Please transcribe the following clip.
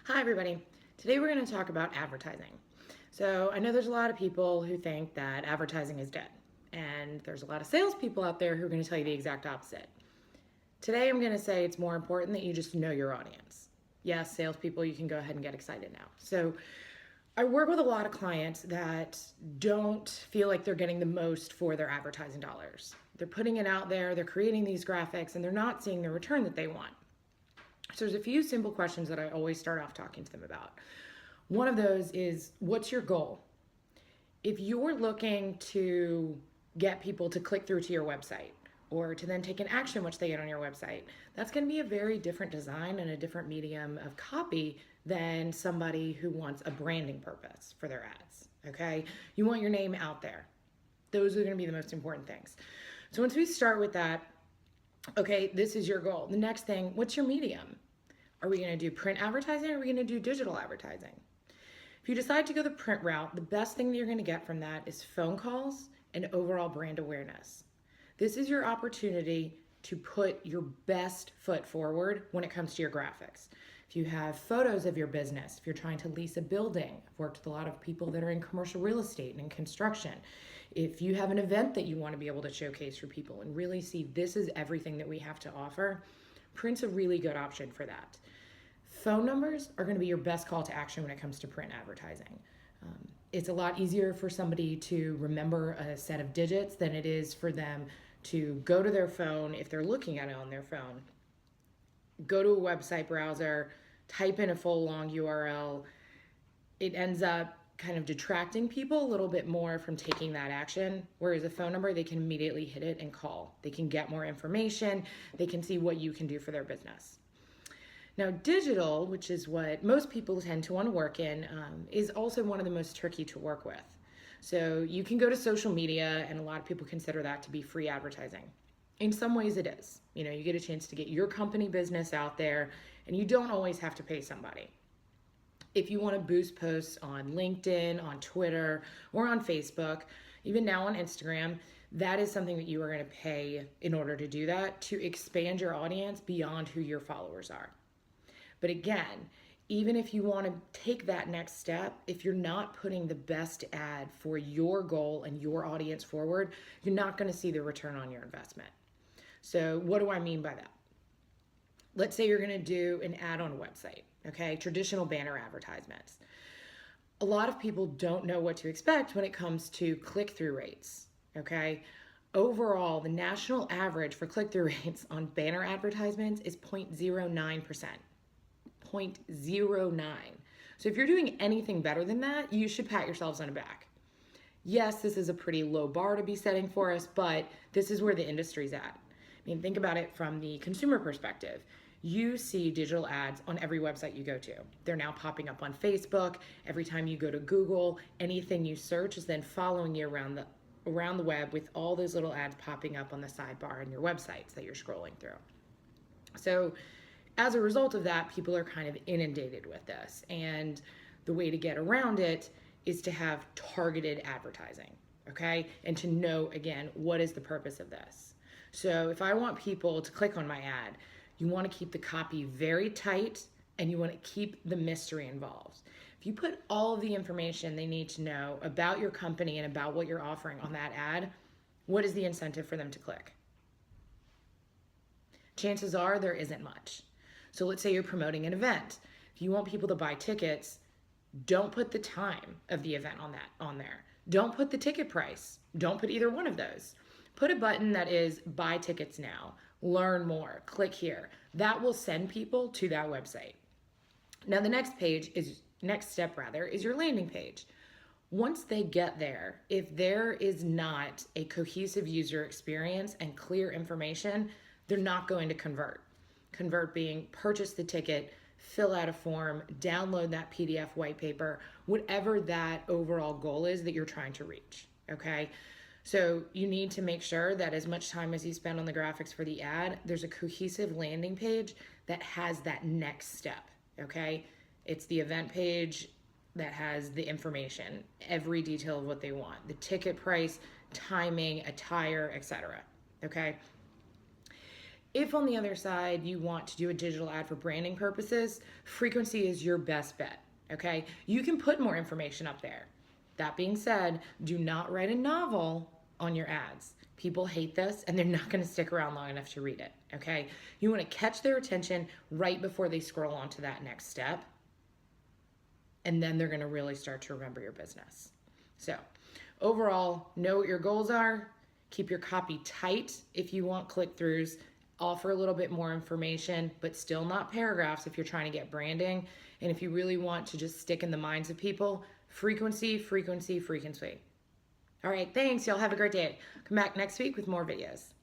Hi everybody. Today we're going to talk about advertising. So I know there's a lot of people who think that advertising is dead, and there's a lot of salespeople out there who are going to tell you the exact opposite. Today I'm going to say it's more important that you just know your audience. Yes, salespeople, you can go ahead and get excited now. So I work with a lot of clients that don't feel like they're getting the most for their advertising dollars. They're putting it out there, they're creating these graphics, and they're not seeing the return that they want. So there's a few simple questions that I always start off talking to them about. One of those is, what's your goal? If you're looking to get people to click through to your website or to then take an action which they get on your website, that's going to be a very different design and a different medium of copy than somebody who wants a branding purpose for their ads. Okay? You want your name out there. Those are going to be the most important things. So once we start with that, okay, this is your goal. The next thing, what's your medium? Are we going to do print advertising or are we going to do digital advertising? If you decide to go the print route, the best thing that you're going to get from that is phone calls and overall brand awareness. This is your opportunity to put your best foot forward when it comes to your graphics. If you have photos of your business, if you're trying to lease a building, I've worked with a lot of people that are in commercial real estate and in construction. If you have an event that you want to be able to showcase for people and really see this is everything that we have to offer, print's a really good option for that. Phone numbers are going to be your best call to action when it comes to print advertising. It's a lot easier for somebody to remember a set of digits than it is for them to go to their phone if they're looking at it on their phone, go to a website browser, type in a full long URL. It ends up kind of detracting people a little bit more from taking that action, whereas a phone number, they can immediately hit it and call. They can get more information. They can see what you can do for their business. Now, digital, which is what most people tend to want to work in, is also one of the most tricky to work with. So you can go to social media, and a lot of people consider that to be free advertising. In some ways it is. You know, you get a chance to get your company business out there, and you don't always have to pay somebody. If you want to boost posts on LinkedIn, on Twitter, or on Facebook, even now on Instagram, that is something that you are going to pay in order to do that, to expand your audience beyond who your followers are. But again, even if you want to take that next step, if you're not putting the best ad for your goal and your audience forward, you're not going to see the return on your investment. So what do I mean by that? Let's say you're going to do an ad on a website, okay? Traditional banner advertisements. A lot of people don't know what to expect when it comes to click-through rates, okay? Overall, the national average for click-through rates on banner advertisements is 0.09%. 0.09. So if you're doing anything better than that, you should pat yourselves on the back. Yes, this is a pretty low bar to be setting for us, but this is where the industry's at. I mean, think about it from the consumer perspective. You see digital ads on every website you go to. They're now popping up on Facebook. Every time you go to Google, anything you search is then following you around the web with all those little ads popping up on the sidebar on your websites that you're scrolling through. So as a result of that, people are kind of inundated with this. And the way to get around it is to have targeted advertising, okay? And to know, again, what is the purpose of this? So if I want people to click on my ad, you want to keep the copy very tight and you want to keep the mystery involved. If you put all of the information they need to know about your company and about what you're offering on that ad, what is the incentive for them to click? Chances are there isn't much. So let's say you're promoting an event. If you want people to buy tickets, don't put the time of the event on there. Don't put the ticket price. Don't put either one of those. Put a button that is buy tickets now, learn more, click here. That will send people to that website. Now the next step is your landing page. Once they get there, if there is not a cohesive user experience and clear information, they're not going to convert. Convert being purchase the ticket, fill out a form, download that PDF white paper, whatever that overall goal is that you're trying to reach, okay? So you need to make sure that as much time as you spend on the graphics for the ad, there's a cohesive landing page that has that next step, okay? It's the event page that has the information, every detail of what they want, the ticket price, timing, attire, etc., okay? If on the other side you want to do a digital ad for branding purposes, frequency is your best bet, okay? You can put more information up there. That being said, do not write a novel on your ads. People hate this and they're not going to stick around long enough to read it, okay? You want to catch their attention right before they scroll on to that next step, and then they're going to really start to remember your business. So, overall, know what your goals are, keep your copy tight if you want click-throughs, offer a little bit more information, but still not paragraphs if you're trying to get branding. And if you really want to just stick in the minds of people, frequency, frequency, frequency. All right, thanks. Y'all have a great day. Come back next week with more videos.